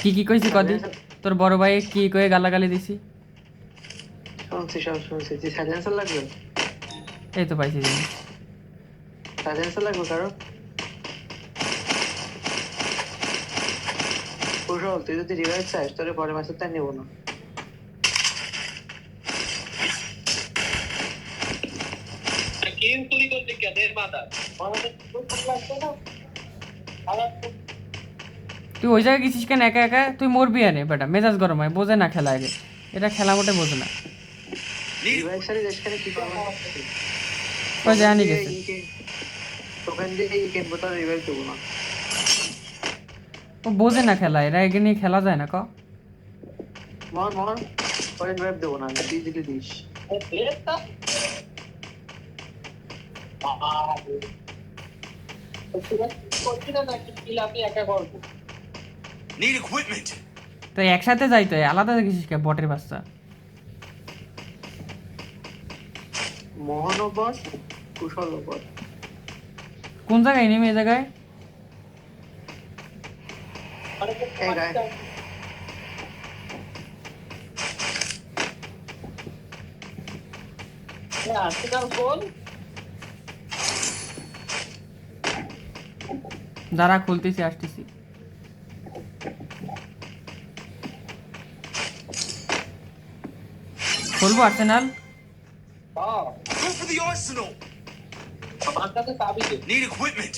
কি কইছি কদি তোর বড় ভাই কি কয়ে গালাগালি দিছি শুনছি সব শুনছি যে সাইলেন্সার লাগবে এই তো পাইছি জিনিস সাইলেন্সার লাগবে কারণ কুশল তুই যদি রিভাইভ চাস তোরে পরে মাসে তাই নেবো না गेम चोरी करते क्या देर माता তুই ওই জায়গায় গেছিস কেন একা একা তুই মরবি আনে বেটা মেজাজ গরম হয় বোঝে না খেলা আগে এটা খেলা মোটে বোঝে না রিভাইভ সারি দেশখানে কি পাবো ওই জানি গেছে ওখান দিয়ে এই গেম বোতাম রিভাইভ দেবো না ও বোঝে না খেলা এরা এগে নিয়ে খেলা যায় না ক মর মর পরে রিভাইভ দেবো না তুই যদি দিস Need equipment. তো একসাথে যাই তো আলাদা গেছিস কে বটের বাচ্চা মোহন বট কুশল বট কোন জায়গায় নেমে এই জায়গায় এই গায়ে যারা খুলতেছি আসতেছি খুলবো arsenal Go for the arsenal. Need equipment.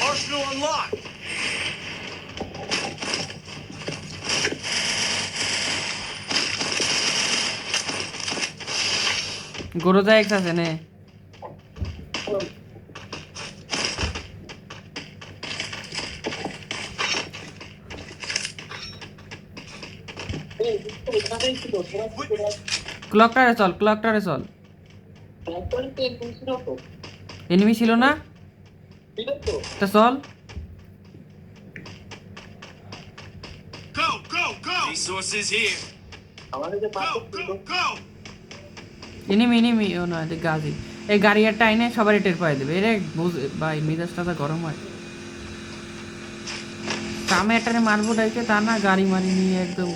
Arsenal unlocked. গরুজা এক্স আছে নে ক্লকটারে চল এনিমি ছিল না তা চল Go, go, go. Resources here. Go, go, go. Enemy ও না দেখ গাড়ি এই গাড়ি একটা আইনে সবারই টের পাই দেবে এরে ভাই মেজাজটা তো গরম হয় কামে একটা মারবো ডাইকে তা না গাড়ি মারি নিয়ে একদম